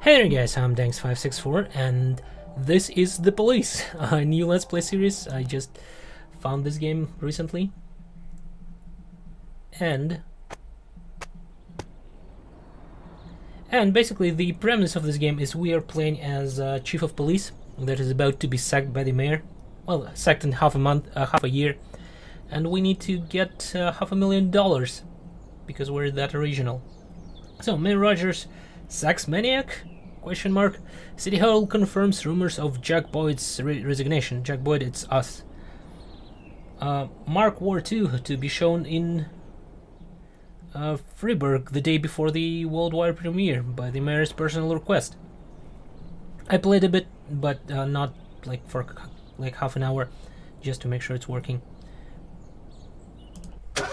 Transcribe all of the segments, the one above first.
Hey there guys, I'm Danks564 and this is The Police, a new Let's Play series. I just found this game recently. And basically the premise of this game is we are playing as a chief of police that is about to be sacked by the mayor. Well, sacked in half a year. And we need to get $500,000 because we're that original. So, Mayor Rogers, Sax Maniac? Question mark. City Hall confirms rumors of Jack Boyd's resignation. Jack Boyd, it's us. Mark War 2 to be shown in Freiburg the day before the worldwide premiere by the mayor's personal request. I played a bit, but not like for like half an hour, just to make sure it's working.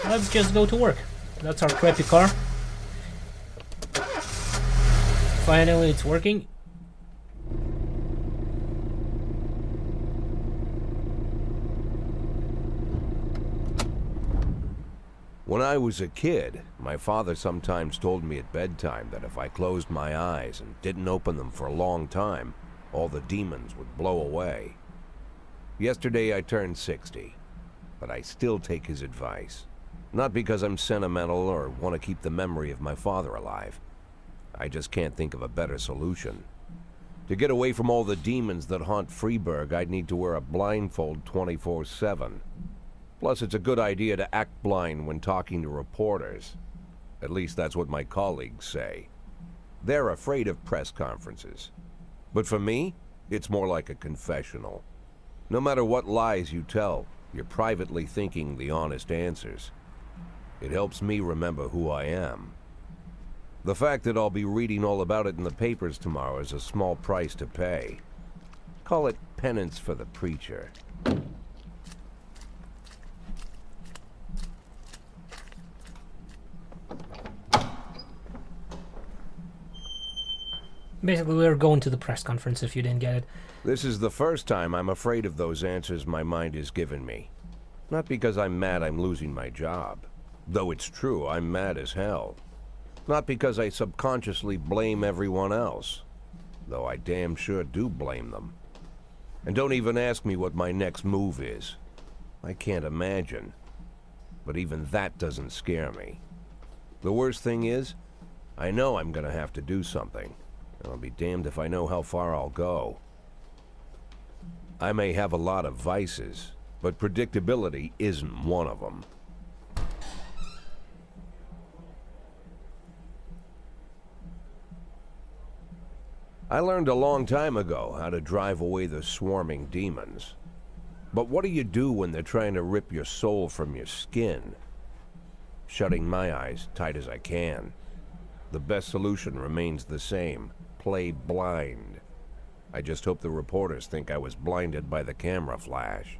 Let's just go to work. That's our crappy car. Finally, it's working. When I was a kid, my father sometimes told me at bedtime that if I closed my eyes and didn't open them for a long time, all the demons would blow away. Yesterday I turned 60, but I still take his advice. Not because I'm sentimental or want to keep the memory of my father alive. I just can't think of a better solution. To get away from all the demons that haunt Freiburg, I'd need to wear a blindfold 24/7. Plus, it's a good idea to act blind when talking to reporters. At least that's what my colleagues say. They're afraid of press conferences. But for me, it's more like a confessional. No matter what lies you tell, you're privately thinking the honest answers. It helps me remember who I am. The fact that I'll be reading all about it in the papers tomorrow is a small price to pay. Call it penance for the preacher. Basically, we're going to the press conference if you didn't get it. This is the first time I'm afraid of those answers my mind has given me. Not because I'm mad I'm losing my job. Though it's true, I'm mad as hell. Not because I subconsciously blame everyone else. Though I damn sure do blame them. And don't even ask me what my next move is. I can't imagine. But even that doesn't scare me. The worst thing is, I know I'm gonna have to do something. And I'll be damned if I know how far I'll go. I may have a lot of vices, but predictability isn't one of them. I learned a long time ago how to drive away the swarming demons. But what do you do when they're trying to rip your soul from your skin? Shutting my eyes tight as I can. The best solution remains the same. Play blind. I just hope the reporters think I was blinded by the camera flash.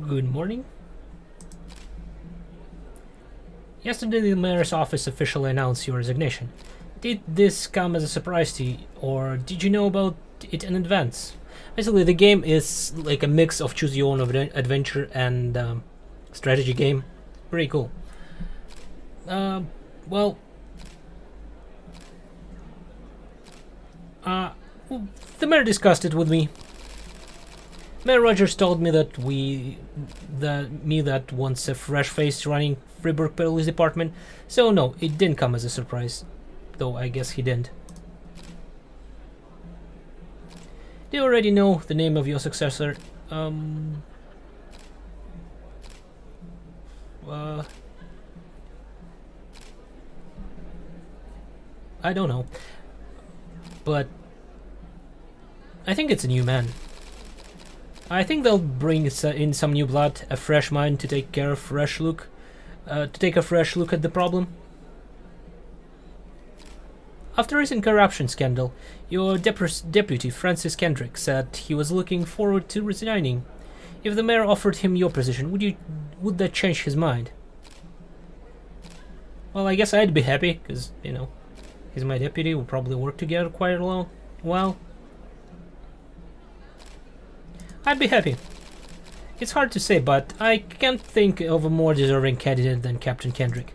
Good morning. Yesterday, the mayor's office officially announced your resignation. Did this come as a surprise to you, or did you know about it in advance? Basically, the game is like a mix of choose your own adventure and strategy game. Pretty cool. Well, the mayor discussed it with me. Mayor Rogers told me that that wants a fresh face running Freiburg Police Department, so no, it didn't come as a surprise, though I guess he didn't. Do you already know the name of your successor? I don't know, but I think it's a new man. I think they'll bring in some new blood, a fresh mind to take a fresh look at the problem. After recent corruption scandal, your deputy Francis Kendrick said he was looking forward to resigning. If the mayor offered him your position, would that change his mind? Well, I guess I'd be happy, because, you know, he's my deputy. We'll probably work together quite a long while. I'd be happy. It's hard to say, but I can't think of a more deserving candidate than Captain Kendrick.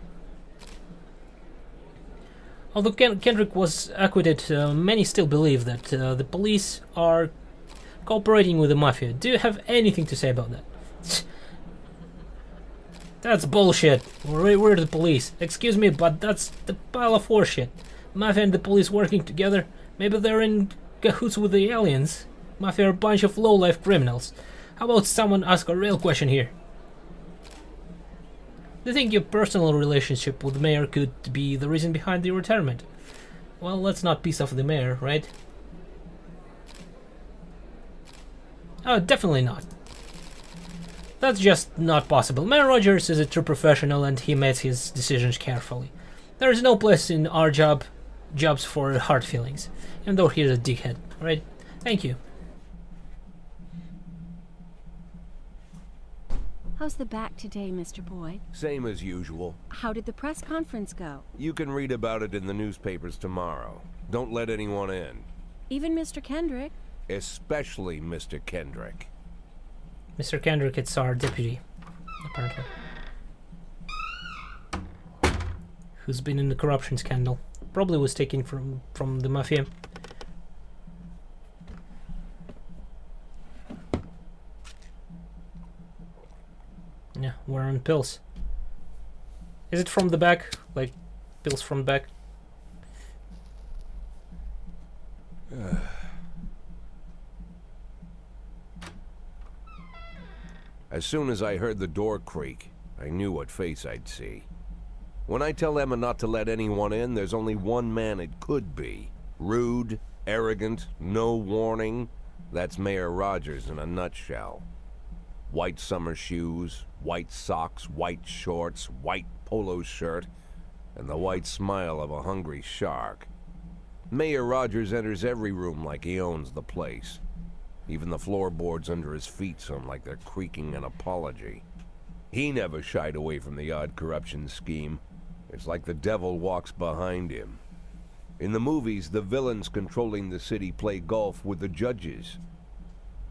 Although Kendrick was acquitted, many still believe that the police are cooperating with the mafia. Do you have anything to say about that? That's bullshit. We're the police. Excuse me, but that's the pile of horseshit. Mafia and the police working together. Maybe they're in cahoots with the aliens. Mafia are a bunch of low-life criminals. How about someone ask a real question here? Do you think your personal relationship with the mayor could be the reason behind the retirement? Well, let's not piss off the mayor, right? Oh, definitely not. That's just not possible. Mayor Rogers is a true professional and he makes his decisions carefully. There is no place in our jobs for hard feelings, even though he's a dickhead, right? Thank you. How's the back today, Mr. Boyd? Same as usual. How did the press conference go? You can read about it in the newspapers tomorrow. Don't let anyone in. Even Mr. Kendrick? Especially Mr. Kendrick. Mr. Kendrick, it's our deputy, apparently. Who's been in the corruption scandal. Probably was taken from the mafia. Yeah, we're on pills. Is it from the back? Like, pills from the back? As soon as I heard the door creak, I knew what face I'd see. When I tell Emma not to let anyone in, there's only one man it could be. Rude, arrogant, no warning. That's Mayor Rogers in a nutshell. White summer shoes, white socks, white shorts, white polo shirt, and the white smile of a hungry shark. Mayor Rogers enters every room like he owns the place. Even the floorboards under his feet sound like they're creaking an apology. He never shied away from the odd corruption scheme. It's like the devil walks behind him. In the movies, the villains controlling the city play golf with the judges.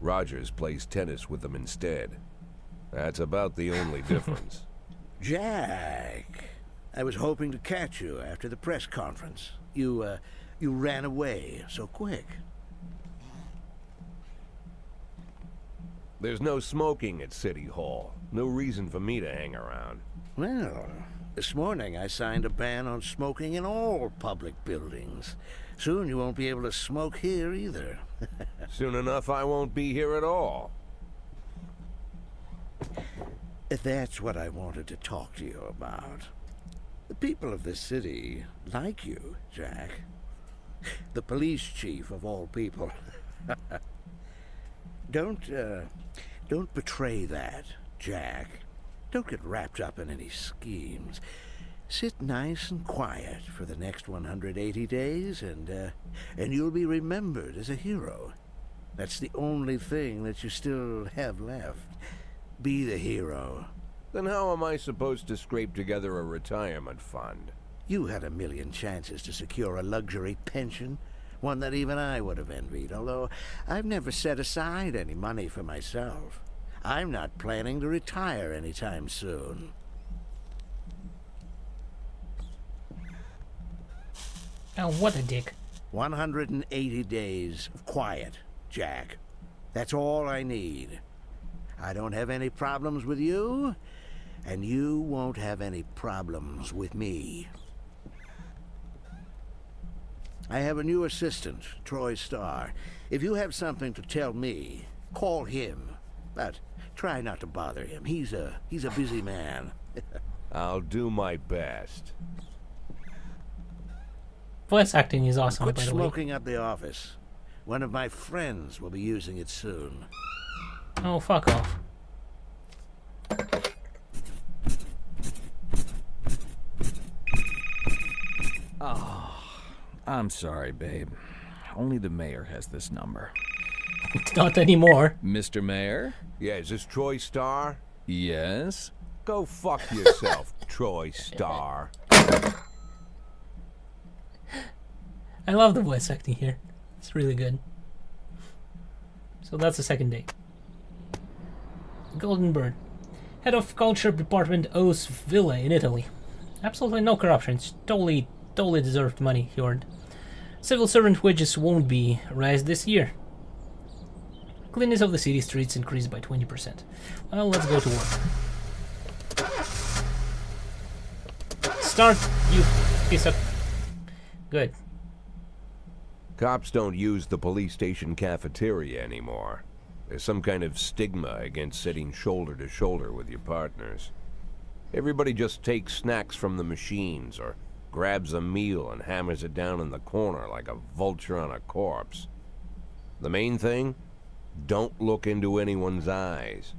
Rogers plays tennis with them instead. That's about the only difference. Jack, I was hoping to catch you after the press conference. You ran away so quick. There's no smoking at City Hall. No reason for me to hang around. Well, this morning I signed a ban on smoking in all public buildings. Soon you won't be able to smoke here either. Soon enough, I won't be here at all. That's what I wanted to talk to you about. The people of this city like you, Jack. The police chief of all people. Don't betray that, Jack. Don't get wrapped up in any schemes. Sit nice and quiet for the next 180 days, and you'll be remembered as a hero. That's the only thing that you still have left. Be the hero. Then how am I supposed to scrape together a retirement fund? You had a million chances to secure a luxury pension, one that even I would have envied, although I've never set aside any money for myself. I'm not planning to retire anytime soon. Oh, what a dick. 180 days of quiet, Jack. That's all I need. I don't have any problems with you, and you won't have any problems with me. I have a new assistant, Troy Starr. If you have something to tell me, call him. But try not to bother him. He's a busy man. I'll do my best. Voice acting is awesome, Quit by the way. smoking up the office. One of my friends will be using it soon. Oh, fuck off. I'm sorry, babe. Only the mayor has this number. Not anymore. Mr. Mayor? Yeah, is this Troy Starr? Yes? Go fuck yourself, Troy Starr. I love the voice acting here. It's really good. So that's the second day. Golden Bird. Head of Culture Department owes Villa in Italy. Absolutely no corruption. It's totally deserved money he earned. Civil servant wages won't be raised this year. Cleanness of the city streets increased by 20%. Well, let's go to work. Start, you piece of... Good. Cops don't use the police station cafeteria anymore. There's some kind of stigma against sitting shoulder to shoulder with your partners. Everybody just takes snacks from the machines or grabs a meal and hammers it down in the corner like a vulture on a corpse. The main thing? Don't look into anyone's eyes.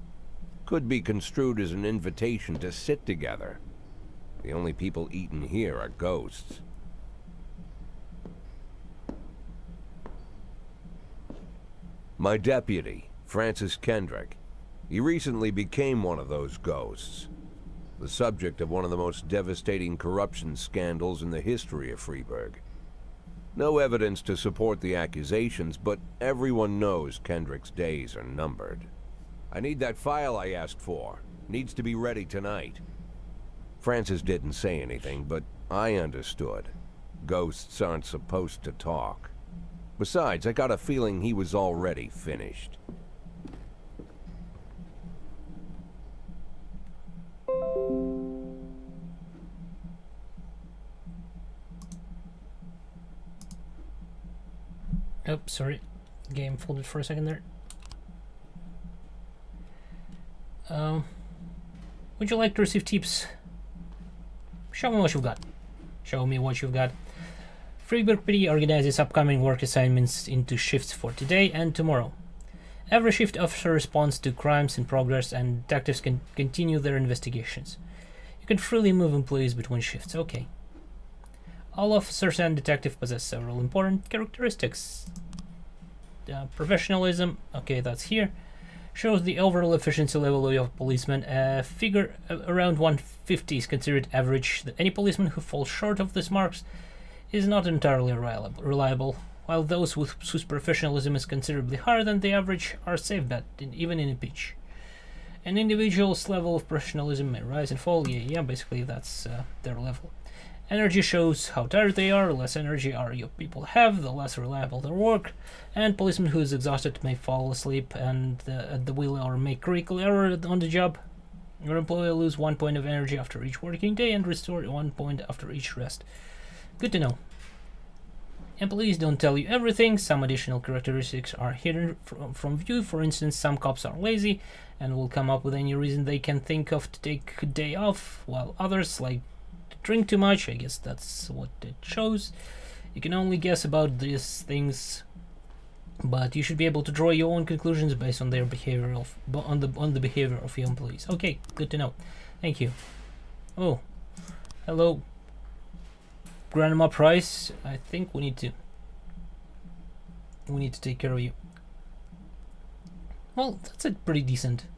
Could be construed as an invitation to sit together. The only people eaten here are ghosts. My deputy, Francis Kendrick. He recently became one of those ghosts. The subject of one of the most devastating corruption scandals in the history of Freeburg. No evidence to support the accusations, but everyone knows Kendrick's days are numbered. I need that file I asked for. Needs to be ready tonight. Francis didn't say anything, but I understood. Ghosts aren't supposed to talk. Besides, I got a feeling he was already finished. Oh, sorry. Game folded for a second there. Would you like to receive tips? Show me what you've got. Show me what you've got. Freeburg PD organizes upcoming work assignments into shifts for today and tomorrow. Every shift officer responds to crimes in progress and detectives can continue their investigations. You can freely move employees between shifts. Okay. All officers and detectives possess several important characteristics. Professionalism, okay, that's here. Shows the overall efficiency level of a policeman. A figure around 150 is considered average. Any policeman who falls short of these marks is not entirely reliable, while those whose professionalism is considerably higher than the average are safe bet, even in a pinch. An individual's level of professionalism may rise and fall. Yeah, basically that's their level. Energy shows how tired they are. The less energy your people have, the less reliable their work. And policeman who is exhausted may fall asleep and at the wheel or make critical error on the job. Your employee will lose 1 point of energy after each working day and restore 1 point after each rest. Good to know. Employees don't tell you everything. Some additional characteristics are hidden from view. For instance, some cops are lazy and will come up with any reason they can think of to take a day off, while others like to drink too much. I guess that's what it shows. You can only guess about these things, but you should be able to draw your own conclusions based on their behavior on the behavior of your employees. Okay, good to know. Thank you. Oh, hello, Grandma Price. I think we need to take care of you. Well, that's a pretty decently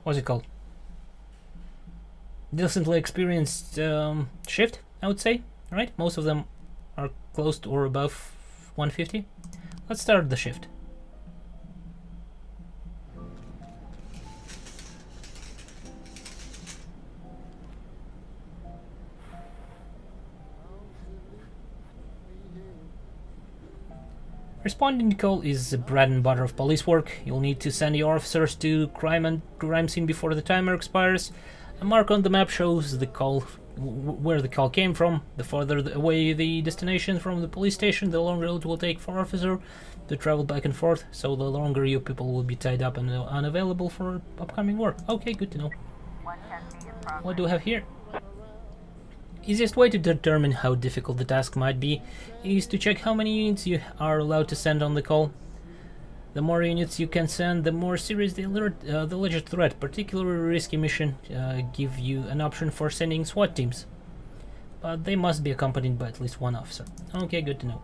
what's it called? Decently experienced shift, I would say. Right? Most of them are close to or above 150. Let's start the shift. Responding to call is the bread and butter of police work. You'll need to send your officers to crime scene before the timer expires. A mark on the map shows the call, where the call came from. The farther away the destination from the police station, the longer it will take for officer to travel back and forth. So the longer your people will be tied up and unavailable for upcoming work. Okay, good to know. What do we have here? Easiest way to determine how difficult the task might be is to check how many units you are allowed to send on the call. The more units you can send, the more serious the alleged threat. Particularly risky mission give you an option for sending SWAT teams, but they must be accompanied by at least one officer. Okay, good to know.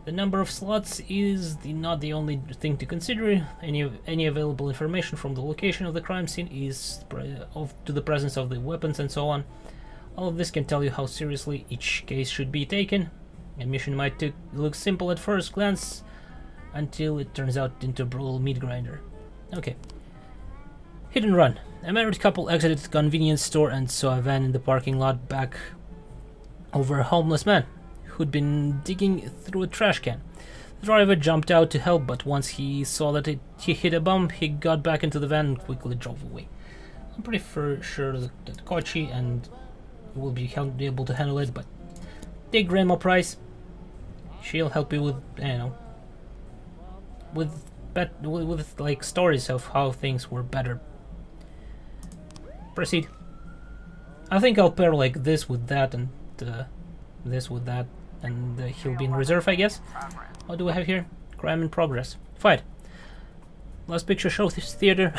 The number of slots is not the only thing to consider. Any available information from the location of the crime scene is to the presence of the weapons and so on. All of this can tell you how seriously each case should be taken. A mission might look simple at first glance, until it turns out into a brutal meat grinder. Okay. Hit and run. A married couple exited a convenience store and saw a van in the parking lot back over a homeless man who'd been digging through a trash can. The driver jumped out to help, but once he saw that he hit a bump, he got back into the van and quickly drove away. I'm pretty sure that Kochi and will be able to handle it, but take Grandma Price. She'll help you with, you know, with like stories of how things were better. Proceed. I think I'll pair like this with that and this with that, and he'll be in reserve, I guess. What do we have here? Crime in progress. Fight. Last picture shows this theater.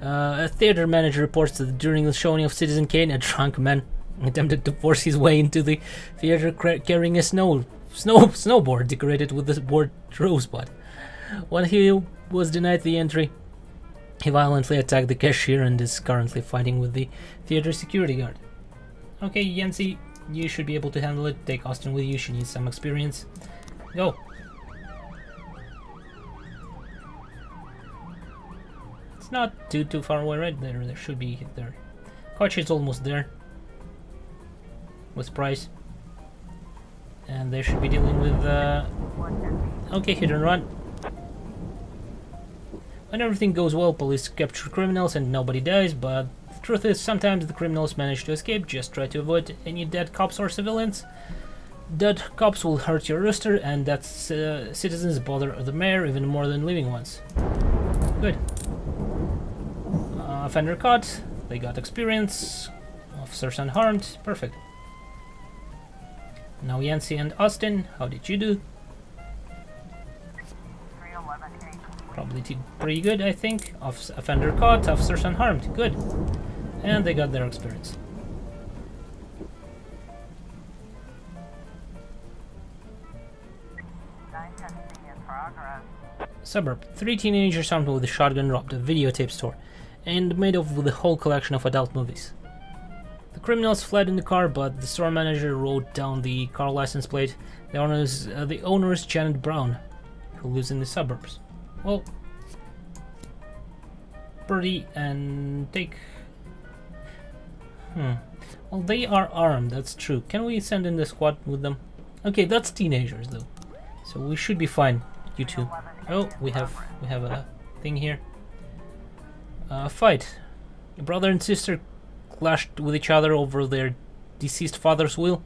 A theater manager reports that during the showing of Citizen Kane, a drunk man attempted to force his way into the theater carrying a snowboard decorated with the word Rosebud. When he was denied the entry, he violently attacked the cashier and is currently fighting with the theater security guard. Okay, Yancy, you should be able to handle it. Take Austin with you, she needs some experience. Go! It's not too far away, right? There should be there. Kochi is almost there with Price. And they should be dealing with okay, hit and run. When everything goes well, police capture criminals and nobody dies, but the truth is sometimes the criminals manage to escape. Just try to avoid any dead cops or civilians. Dead cops will hurt your rooster, and that citizens bother the mayor even more than living ones. Good. Offender caught. They got experience. Officers unharmed. Perfect. Now Yancy and Austin, how did you do? Probably did pretty good, I think. Offender caught, officers unharmed. Good. And they got their experience. Suburb. 3 teenagers armed with a shotgun robbed a videotape store and made off with a whole collection of adult movies. The criminals fled in the car, but the store manager wrote down the car license plate. The owner is Janet Brown, who lives in the suburbs. Well, Birdie and take... Well, they are armed, that's true. Can we send in the squad with them? Okay, that's teenagers though, so we should be fine. You two. Oh, we have a thing here. Fight. A brother and sister clashed with each other over their deceased father's will.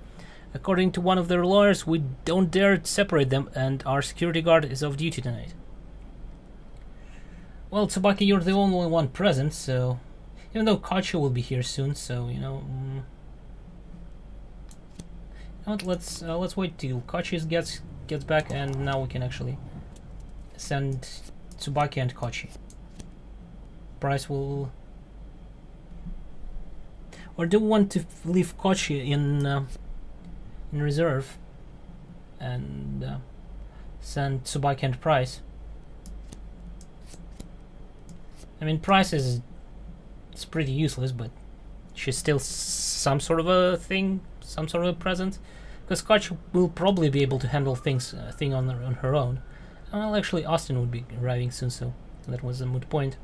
According to one of their lawyers, we don't dare separate them, and our security guard is off duty tonight. Well, Tsubaki, you're the only one present, so even though Kachi will be here soon, so you know. Let's wait till Kachi gets back, and now we can actually send Tsubaki and Kachi. Price will. Or do we want to leave Kachi in reserve and send Tsubaki and Price? I mean, Price is pretty useless, but she's still some sort of a thing, some sort of a presence. Because Kachi will probably be able to handle things on her own. Well, actually, Austin would be arriving soon, so that was a moot point.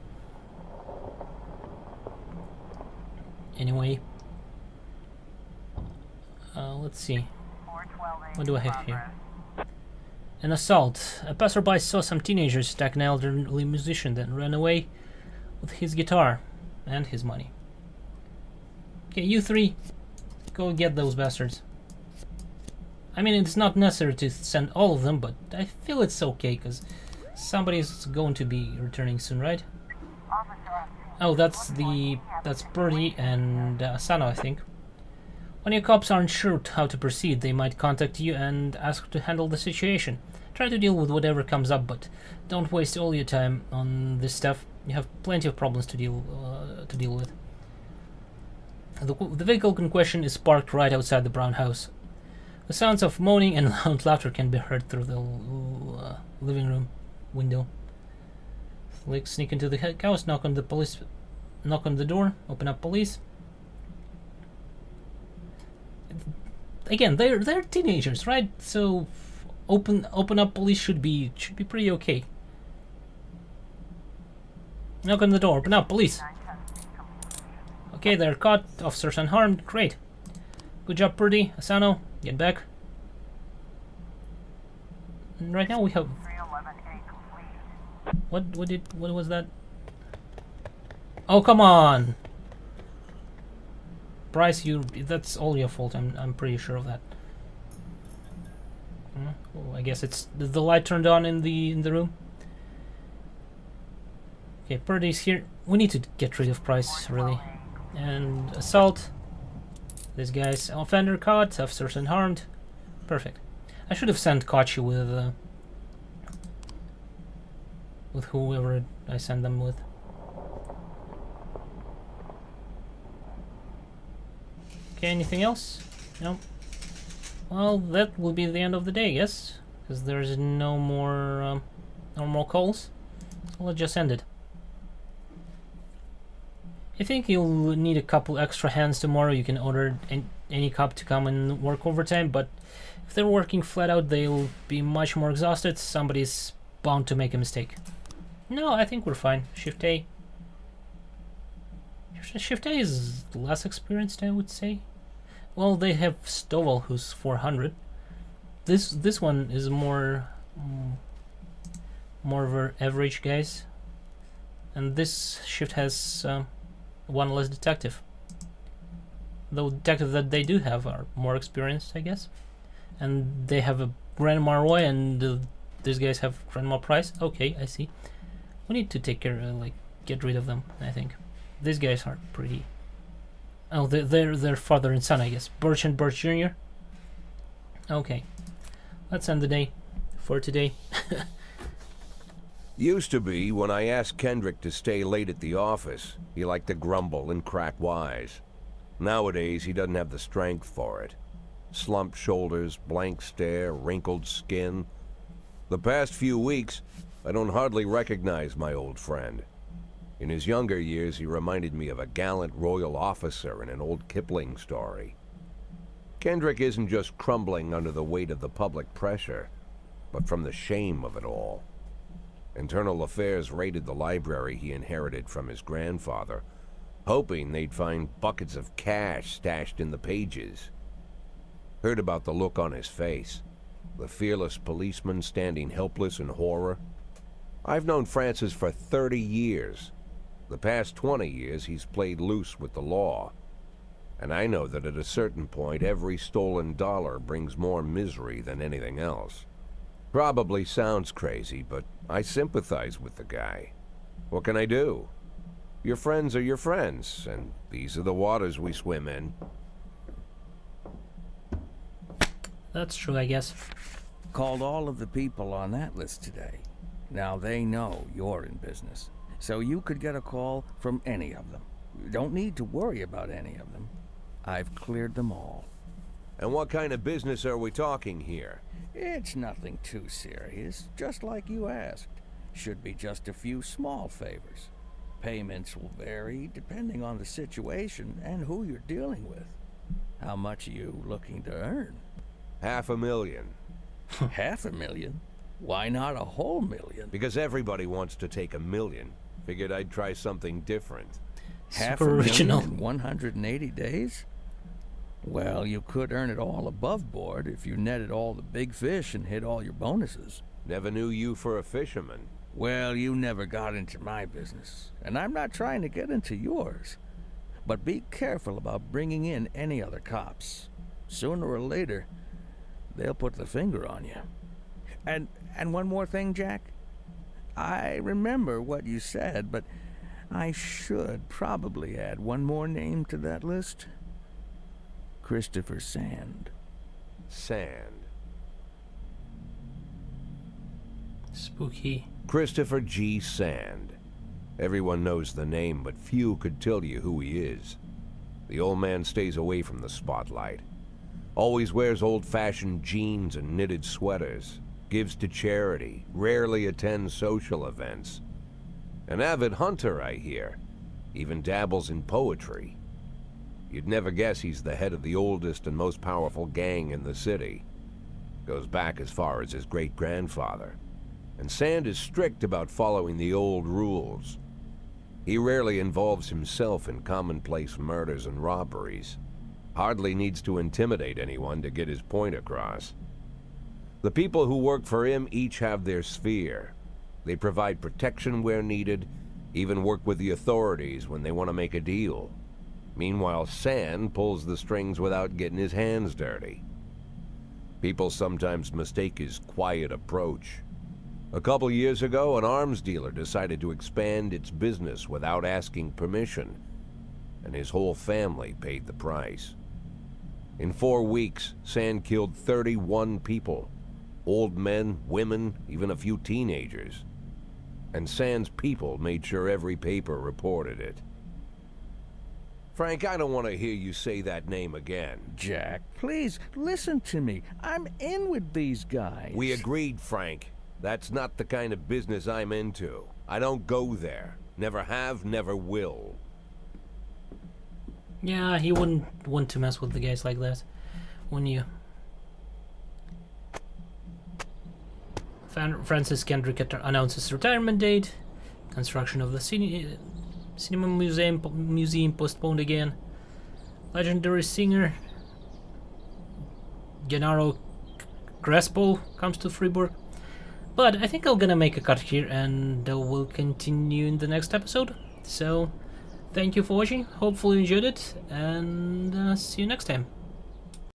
Anyway, let's see. What do I have here? An assault. A passerby saw some teenagers attack an elderly musician, then ran away with his guitar and his money. Okay, you three, go get those bastards. I mean, it's not necessary to send all of them, but I feel it's okay, because somebody's going to be returning soon, right? Oh, that's Birdie and Asano, I think. When your cops aren't sure how to proceed, they might contact you and ask to handle the situation. Try to deal with whatever comes up, but don't waste all your time on this stuff. You have plenty of problems to deal with. The vehicle in question is parked right outside the Brown house. The sounds of moaning and loud laughter can be heard through the living room window. Like sneak into the house, knock on the door, open up police. Again, they're teenagers, right? So open up police should be pretty okay. Knock on the door. Open up, police. Okay, they're caught. Officers unharmed. Great. Good job, Purdy. Asano, get back. And right now we have. What was that? Oh, come on. Bryce, that's all your fault. I'm pretty sure of that. Oh, I guess it's the light turned on in the room. Okay, Purdy's here. We need to get rid of Price, really. And assault. This guy's offender caught. Officers unharmed. Perfect. I should have sent Kochi with whoever I send them with. Okay, anything else? No. Well, that will be the end of the day, yes, because there's no more calls. So let's just end it. I think you'll need a couple extra hands tomorrow. You can order any cop to come and work overtime, but if they're working flat out, they'll be much more exhausted. Somebody's bound to make a mistake. No, I think we're fine. Shift A. Shift A is less experienced, I would say. Well, they have Stovall, who's 400. This one is more of our average guys, and this shift has one less detective. The detectives that they do have are more experienced, I guess, and they have a Grandma Roy, and these guys have Grandma Price. Okay, I see. We need to take care, get rid of them. I think these guys are pretty. Oh, they're father and son, I guess. Birch and Birch Jr. Okay, let's end the day for today. Used to be, when I asked Kendrick to stay late at the office, he liked to grumble and crack wise. Nowadays, he doesn't have the strength for it. Slumped shoulders, blank stare, wrinkled skin. The past few weeks, I don't hardly recognize my old friend. In his younger years, he reminded me of a gallant royal officer in an old Kipling story. Kendrick isn't just crumbling under the weight of the public pressure, but from the shame of it all. Internal Affairs raided the library he inherited from his grandfather, hoping they'd find buckets of cash stashed in the pages. Heard about the look on his face, the fearless policeman standing helpless in horror. I've known Francis for 30 years. The past 20 years, he's played loose with the law. And I know that at a certain point, every stolen dollar brings more misery than anything else. Probably sounds crazy, but I sympathize with the guy. What can I do? Your friends are your friends, and these are the waters we swim in. That's true, I guess. Called all of the people on that list today. Now they know you're in business, so you could get a call from any of them. You don't need to worry about any of them. I've cleared them all. And what kind of business are we talking here? It's nothing too serious, just like you asked. Should be just a few small favors. Payments will vary depending on the situation and who you're dealing with. How much are you looking to earn? $500,000. $500,000? Why not a whole million? Because everybody wants to take $1 million. Figured I'd try something different. Super original. $500,000 in 180 days? Well, you could earn it all above board if you netted all the big fish and hit all your bonuses. Never knew you for a fisherman. Well, you never got into my business, and I'm not trying to get into yours. But be careful about bringing in any other cops. Sooner or later, they'll put the finger on you. And one more thing, Jack. I remember what you said, but I should probably add one more name to that list. Christopher Sand. Sand. Spooky. Christopher G. Sand. Everyone knows the name, but few could tell you who he is. The old man stays away from the spotlight. Always wears old-fashioned jeans and knitted sweaters. Gives to charity. Rarely attends social events. An avid hunter, I hear. Even dabbles in poetry. You'd never guess he's the head of the oldest and most powerful gang in the city. Goes back as far as his great-grandfather. And Sand is strict about following the old rules. He rarely involves himself in commonplace murders and robberies. Hardly needs to intimidate anyone to get his point across. The people who work for him each have their sphere. They provide protection where needed, even work with the authorities when they want to make a deal. Meanwhile, Sand pulls the strings without getting his hands dirty. People sometimes mistake his quiet approach. A couple years ago, an arms dealer decided to expand its business without asking permission, and his whole family paid the price. In 4 weeks, Sand killed 31 people. Old men, women, even a few teenagers. And Sand's people made sure every paper reported it. Frank, I don't want to hear you say that name again. Jack, please, listen to me. I'm in with these guys. We agreed, Frank. That's not the kind of business I'm into. I don't go there. Never have, never will. Yeah, he wouldn't want to mess with the guys like that, wouldn't you? Francis Kendrick announces retirement date. Construction of the cinema museum postponed again. Legendary singer Gennaro Crespo comes to Fribourg. But I think I'm gonna make a cut here, and we'll continue in the next episode. So, thank you for watching. Hopefully you enjoyed it, and see you next time.